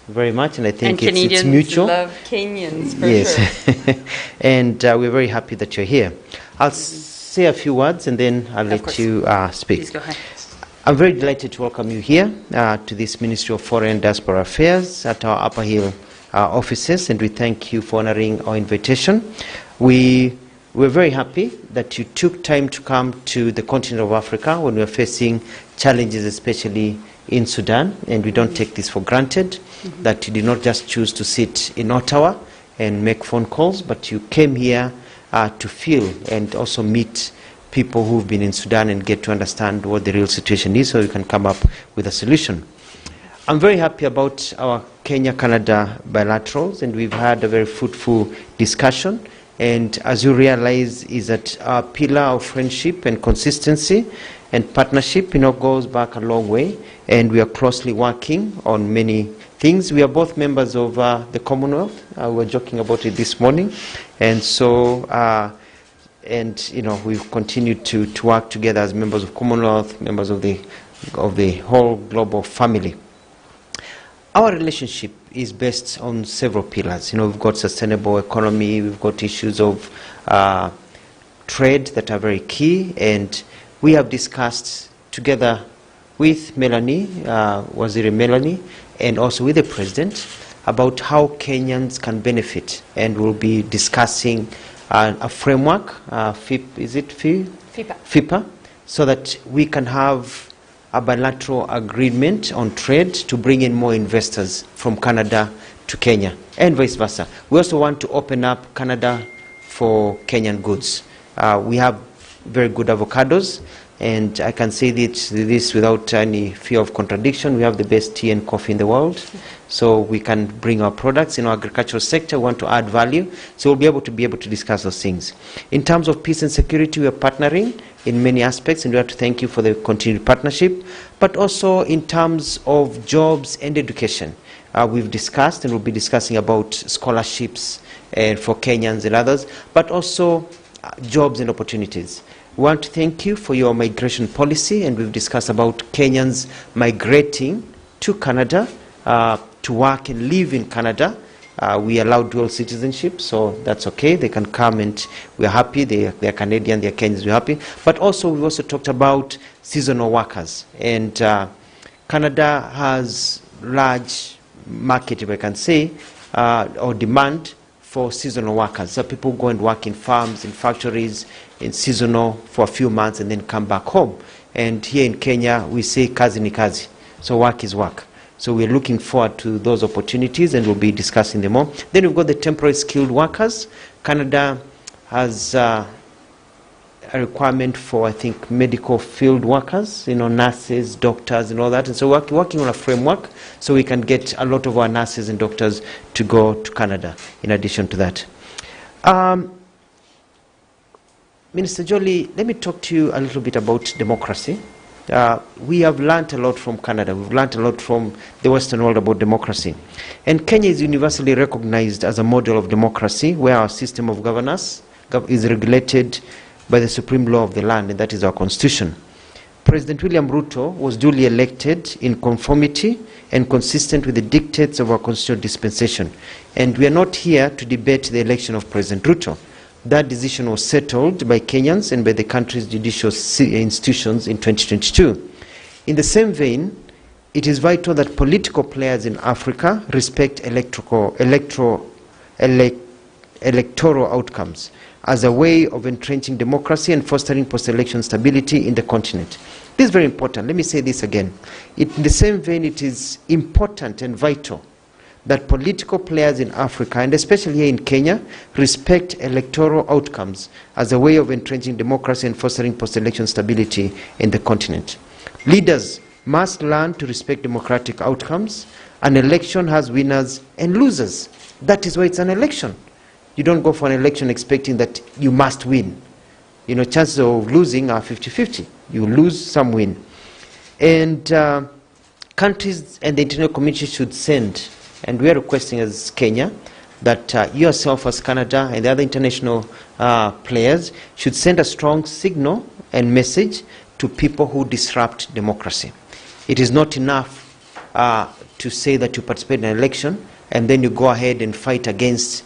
very much, and I think and it's mutual. Love Kenyans, for yes. sure. And we're very happy that you're here. I'll say a few words and then I'll let you speak. Please go ahead. I'm very delighted to welcome you here to this Ministry of Foreign and Diaspora Affairs at our Upper Hill offices, and we thank you for honoring our invitation. We're very happy that you took time to come to the continent of Africa when we're facing challenges, especially in Sudan, and we don't take this for granted, that you did not just choose to sit in Ottawa and make phone calls, but you came here to feel and also meet people who've been in Sudan and get to understand what the real situation is so you can come up with a solution. I'm very happy about our Kenya-Canada bilaterals, and we've had a very fruitful discussion. And as you realize, is that our pillar of friendship and consistency and partnership, goes back a long way, and we are closely working on many things. We are both members of the Commonwealth. We were joking about it this morning, and so we've continued to work together as members of Commonwealth, members of the whole global family. Our relationship is based on several pillars. We've got sustainable economy, we've got issues of trade that are very key, and we have discussed together with Melanie, Waziri Melanie, and also with the President about how Kenyans can benefit, and we'll be discussing a framework, FIPA, so that we can have a bilateral agreement on trade to bring in more investors from Canada to Kenya, and vice versa. We also want to open up Canada for Kenyan goods. We have very good avocados, and I can say this without any fear of contradiction. We have the best tea and coffee in the world, so we can bring our products in our agricultural sector. We want to add value, so we'll be able to discuss those things. In terms of peace and security, we are partnering in many aspects, and we have to thank you for the continued partnership. But also in terms of jobs and education, we've discussed and we'll be discussing about scholarships for Kenyans and others, but also jobs and opportunities. We want to thank you for your migration policy, and we've discussed about Kenyans migrating to Canada to work and live in Canada. We allow dual citizenship, so that's okay. They can come, and we're happy. They're Canadian, they're Kenyans, we're happy. But also, we also talked about seasonal workers. And Canada has large market, if I can say, or demand for seasonal workers. So people go and work in farms, in factories, in seasonal for a few months and then come back home. And here in Kenya, we say kazi ni kazi. So work is work. So we're looking forward to those opportunities, and we'll be discussing them more. Then we've got the temporary skilled workers. Canada has a requirement for, I think, medical field workers, nurses, doctors, and all that. And so we're working on a framework so we can get a lot of our nurses and doctors to go to Canada in addition to that. Minister Jolie, let me talk to you a little bit about democracy. We have learned a lot from Canada. We've learned a lot from the Western world about democracy. And Kenya is universally recognized as a model of democracy, where our system of governance is regulated by the supreme law of the land, and that is our constitution. President William RUTO was duly elected in conformity and consistent with the dictates of our constitutional dispensation. And we are not here to debate the election of President RUTO. That decision was settled by Kenyans and by the country's judicial institutions in 2022. In the same vein, it is vital that political players in Africa respect electoral outcomes as a way of entrenching democracy and fostering post-election stability in the continent. This is very important. Let me say this again. In the same vein, it is important and vital that political players in Africa, and especially here in Kenya, respect electoral outcomes as a way of entrenching democracy and fostering post-election stability in the continent. Leaders must learn to respect democratic outcomes. An election has winners and losers. That is why it's an election. You don't go for an election expecting that you must win. Chances of losing are 50-50. You lose, some win. And countries and the international community should send, and we are requesting as Kenya, that yourself as Canada and the other international players should send a strong signal and message to people who disrupt democracy. It is not enough to say that you participate in an election and then you go ahead and fight against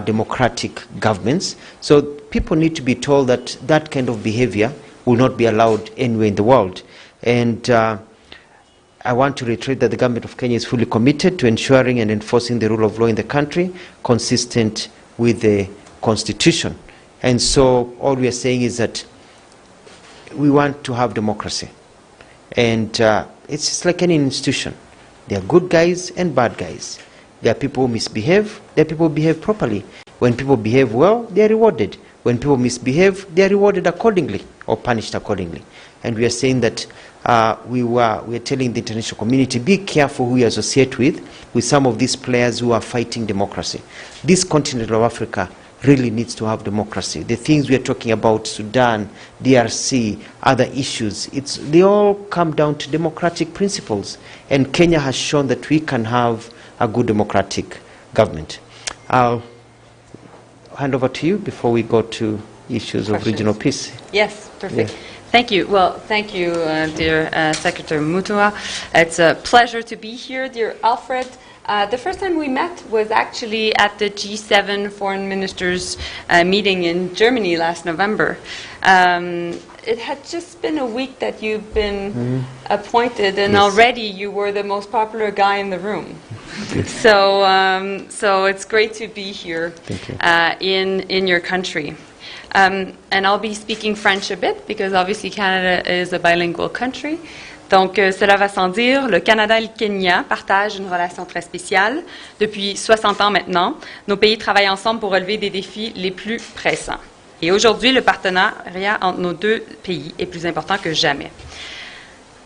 democratic governments. So people need to be told that that kind of behavior will not be allowed anywhere in the world. And I want to reiterate that the government of Kenya is fully committed to ensuring and enforcing the rule of law in the country, consistent with the Constitution. And so all we are saying is that we want to have democracy. And it's just like any institution. There are good guys and bad guys. There are people who misbehave, there are people who behave properly. When people behave well, they are rewarded. When people misbehave, they are rewarded accordingly or punished accordingly. And we are saying that we are telling the international community, be careful who you associate with some of these players who are fighting democracy. This continent of Africa really needs to have democracy. The things we are talking about, Sudan, DRC, other issues, they all come down to democratic principles. And Kenya has shown that we can have a good democratic government. I'll hand over to you before we go to issues of regional peace. Yes, perfect. Yeah. Thank you. Well, thank you, dear Secretary Mutua. It's a pleasure to be here, dear Alfred. The first time we met was actually at the G7 Foreign Ministers meeting in Germany last November. It had just been a week that you've been appointed, and already you were the most popular guy in the room. So it's great to be here in your country. And I'll be speaking French a bit, because obviously Canada is a bilingual country. Donc, cela va sans dire, le Canada et le Kenya partagent une relation très spéciale. Depuis 60 ans maintenant, nos pays travaillent ensemble pour relever des défis les plus pressants. Et aujourd'hui, le partenariat entre nos deux pays est plus important que jamais.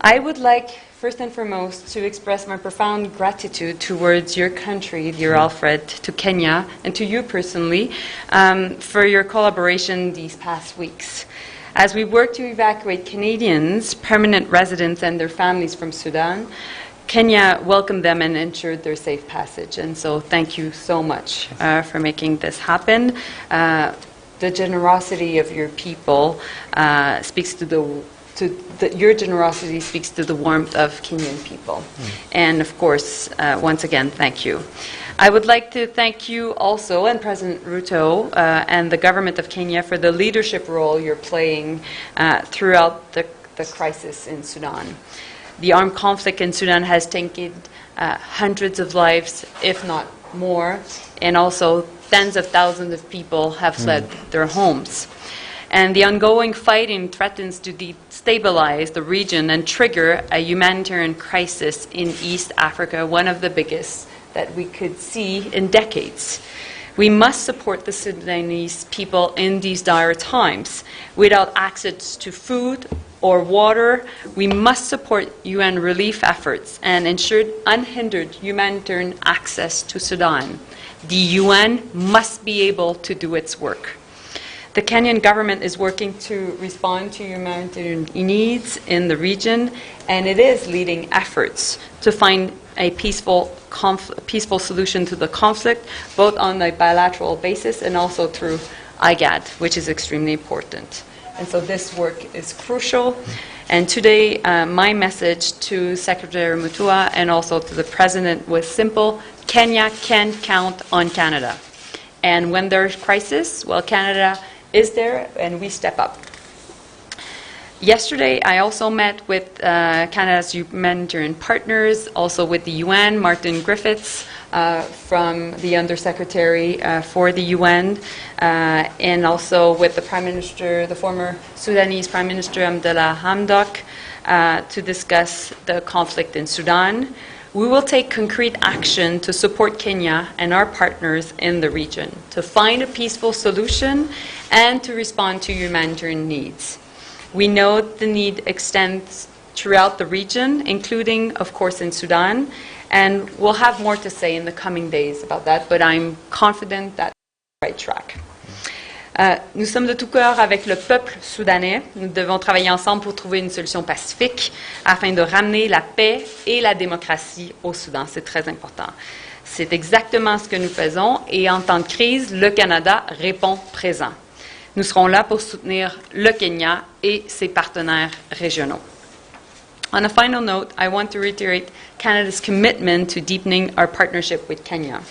I would like, first and foremost, to express my profound gratitude towards your country, dear Alfred, to Kenya, and to you personally, for your collaboration these past weeks. As we work to evacuate Canadians, permanent residents and their families from Sudan, Kenya welcomed them and ensured their safe passage. And so thank you so much for making this happen. The generosity of your people speaks to your generosity speaks to the warmth of Kenyan people. And of course, once again, thank you. I would like to thank you also, and President RUTO and the government of Kenya, for the leadership role you're playing throughout the crisis in Sudan. The armed conflict in Sudan has taken hundreds of lives, if not more, and also tens of thousands of people have fled their homes. And the ongoing fighting threatens to destabilize the region and trigger a humanitarian crisis in East Africa, one of the biggest that we could see in decades. We must support the Sudanese people in these dire times. Without access to food or water, we must support UN relief efforts and ensure unhindered humanitarian access to Sudan. The UN must be able to do its work. The Kenyan government is working to respond to humanitarian needs in the region, and it is leading efforts to find a peaceful solution to the conflict, both on a bilateral basis and also through IGAD, which is extremely important. And so this work is crucial. And today, my message to Secretary Mutua and also to the President was simple: Kenya can count on Canada. And when there's crisis, well, Canada is there, and we step up. Yesterday, I also met with Canada's humanitarian partners, also with the UN, Martin Griffiths, from the Undersecretary for the UN, and also with the Prime Minister, the former Sudanese Prime Minister Abdallah Hamdok, to discuss the conflict in Sudan. We will take concrete action to support Kenya and our partners in the region, to find a peaceful solution and to respond to humanitarian needs. We know the need extends throughout the region, including, of course, in Sudan, and we'll have more to say in the coming days about that, but I'm confident that we're on the right track. Nous sommes de tout cœur avec le peuple soudanais. Nous devons travailler ensemble pour trouver une solution pacifique afin de ramener la paix et la démocratie au Soudan. C'est très important. C'est exactement ce que nous faisons et en temps de crise, le Canada répond présent. Nous serons là pour soutenir le Kenya et ses partenaires régionaux. On a final note, I want to reiterate Canada's commitment to deepening our partnership with Kenya.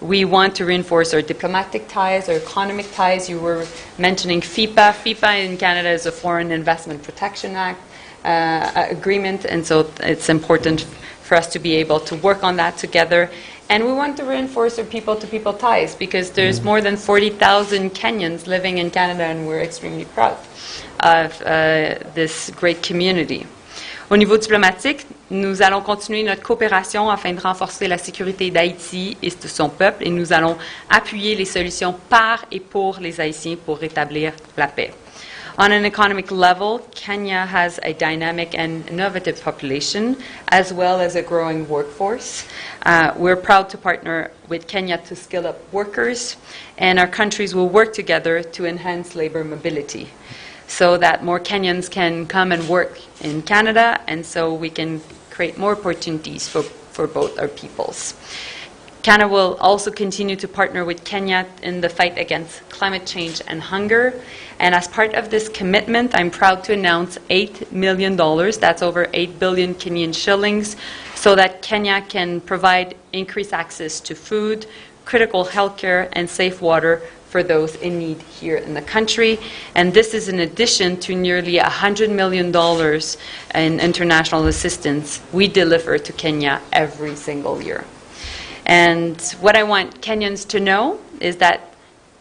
We want to reinforce our diplomatic ties, our economic ties. You were mentioning FIPA. FIPA in Canada is a Foreign Investment Protection Act agreement, and so it's important for us to be able to work on that together. And we want to reinforce our people-to-people ties, because there's more than 40,000 Kenyans living in Canada, and we're extremely proud of this great community. Au niveau diplomatique, nous allons continuer notre coopération afin de renforcer la sécurité d'Haïti et de son peuple, et nous allons appuyer les solutions par et pour les Haïtiens pour rétablir la paix. On an economic level, Kenya has a dynamic and innovative population, as well as a growing workforce. We're proud to partner with Kenya to skill up workers, and our countries will work together to enhance labor mobility, so that more Kenyans can come and work in Canada, and so we can create more opportunities for both our peoples. Canada will also continue to partner with Kenya in the fight against climate change and hunger. And as part of this commitment, I'm proud to announce $8 million, that's over 8 billion Kenyan shillings, so that Kenya can provide increased access to food, critical healthcare, and safe water for those in need here in the country. And this is in addition to nearly $100 million in international assistance we deliver to Kenya every single year. And what I want Kenyans to know is that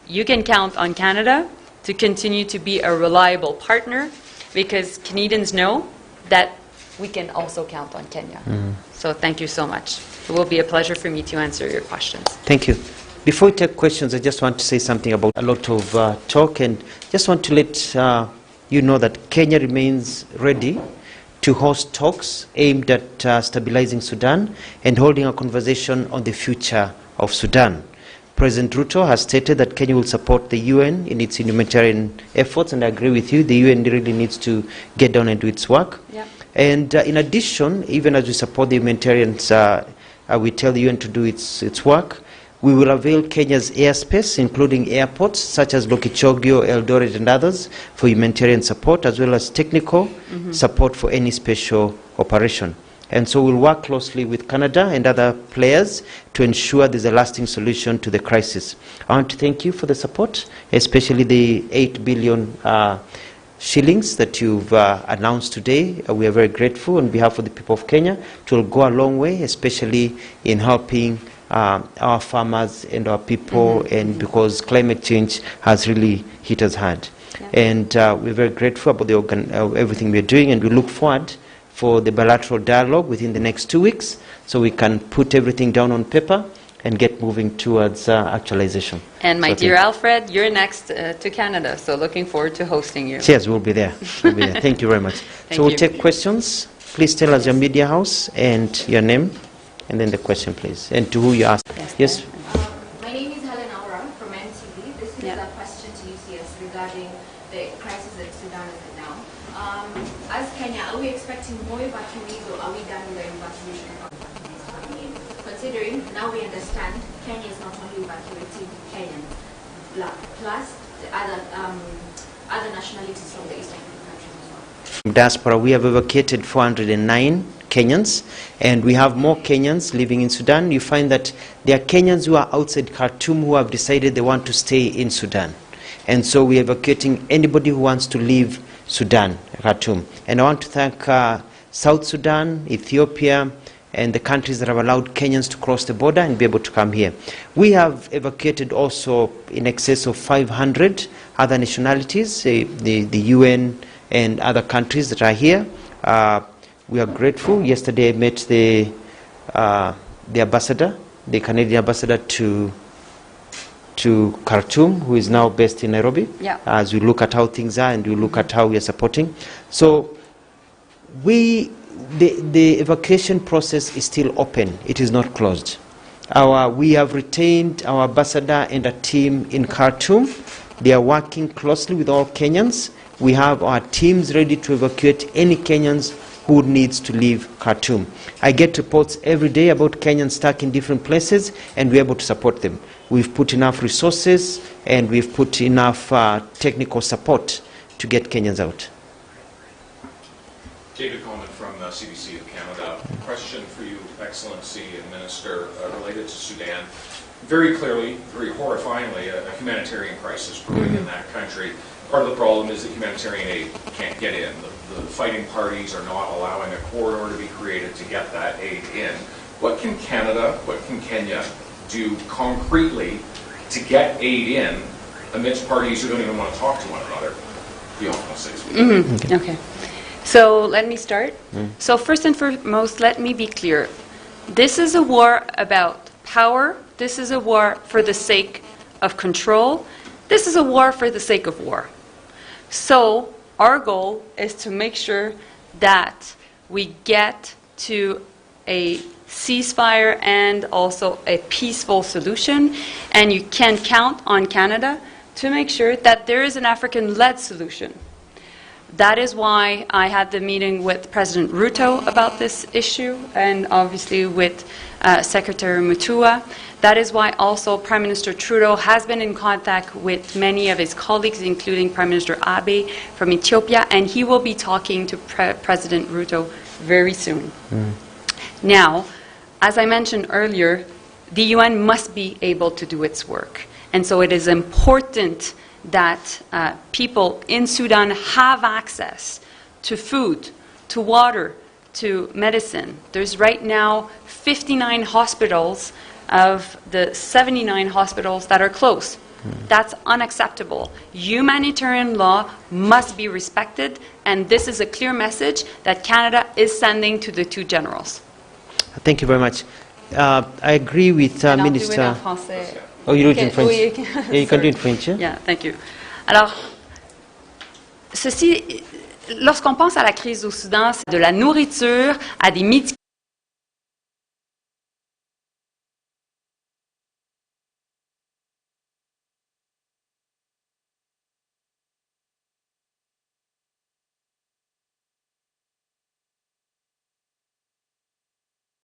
you can count on Canada to continue to be a reliable partner, because Canadians know that we can also count on Kenya. So thank you so much. It will be a pleasure for me to answer your questions. Thank you. Before we take questions, I just want to say something about a lot of talk, and just want to let you know that Kenya remains ready to host talks aimed at stabilizing Sudan and holding a conversation on the future of Sudan. President RUTO has stated that Kenya will support the UN in its humanitarian efforts, and I agree with you, the UN really needs to get down and do its work. Yeah. And in addition, even as we support the humanitarians, we tell the UN to do its work, we will avail Kenya's airspace, including airports such as Lookuptv, Eldoret and others, for humanitarian support, as well as technical support for any special operation. And so we'll work closely with Canada and other players to ensure there's a lasting solution to the crisis. I want to thank you for the support, especially the 8 billion shillings that you've announced today. We are very grateful on behalf of the people of Kenya. It will go a long way, especially in helping our farmers and our people, and because climate change has really hit us hard. Yeah. And we're very grateful about everything we're doing, and we look forward for the bilateral dialogue within the next 2 weeks, so we can put everything down on paper and get moving towards actualization. And my dear Alfred, you're next to Canada, so looking forward to hosting you. Yes, we'll be there. We'll be there. Thank you very much. So we'll take questions. Please tell us your media house and your name, and then the question, please, and to who you ask. Yes. My name is Helen Aura from NTV. This is a question to UCS regarding the crisis in Sudan right now. As Kenya, are we expecting more evacuees, or are we done with the evacuation of evacuees coming in? Considering now we understand Kenya is not only evacuating Kenyans, plus the other nationalities from the East African countries as well. From diaspora, we have evacuated 409 Kenyans, and we have more Kenyans living in Sudan. You find that there are Kenyans who are outside Khartoum who have decided they want to stay in Sudan. And so we are evacuating anybody who wants to leave Sudan, Khartoum. And I want to thank South Sudan, Ethiopia, and the countries that have allowed Kenyans to cross the border and be able to come here. We have evacuated also in excess of 500 other nationalities, the UN and other countries that are here. We are grateful. Yesterday I met the ambassador, the Canadian ambassador to Khartoum, who is now based in Nairobi, as we look at how things are and we look at how we are supporting. So the evacuation process is still open. It is not closed. We have retained our ambassador and a team in Khartoum. They are working closely with all Kenyans. We have our teams ready to evacuate any Kenyans who needs to leave Khartoum. I get reports every day about Kenyans stuck in different places, and we're able to support them. We've put enough resources and we've put enough technical support to get Kenyans out. David Coleman from CBC of Canada. Question for you, Excellency and Minister, related to Sudan. Very clearly, very horrifyingly, a humanitarian crisis brewing in that country. Part of the problem is that humanitarian aid can't get in. The fighting parties are not allowing a corridor to be created to get that aid in. What can Canada, what can Kenya do concretely to get aid in amidst parties who don't even want to talk to one another? Okay. So let me start. So first and foremost, let me be clear. This is a war about power. This is a war for the sake of control. This is a war for the sake of war. So our goal is to make sure that we get to a ceasefire and also a peaceful solution. And you can count on Canada to make sure that there is an African-led solution. That is why I had the meeting with President RUTO about this issue, and obviously with Secretary Mutua. That is why also Prime Minister Trudeau has been in contact with many of his colleagues, including Prime Minister Abiy from Ethiopia, and he will be talking to President RUTO very soon. Now, as I mentioned earlier, the UN must be able to do its work. And so it is important that people in Sudan have access to food, to water, to medicine. There's right now 59 hospitals of the 79 hospitals that are closed. That's unacceptable. Humanitarian law must be respected, and this is a clear message that Canada is sending to the two generals. Thank you very much. I agree with Minister. Oh, you do it in French? Oui, yeah, you can do it in French, yeah? Yeah, thank you. Alors, ceci, lorsqu'on pense à la crise au Soudan, c'est de la nourriture à des médicaments.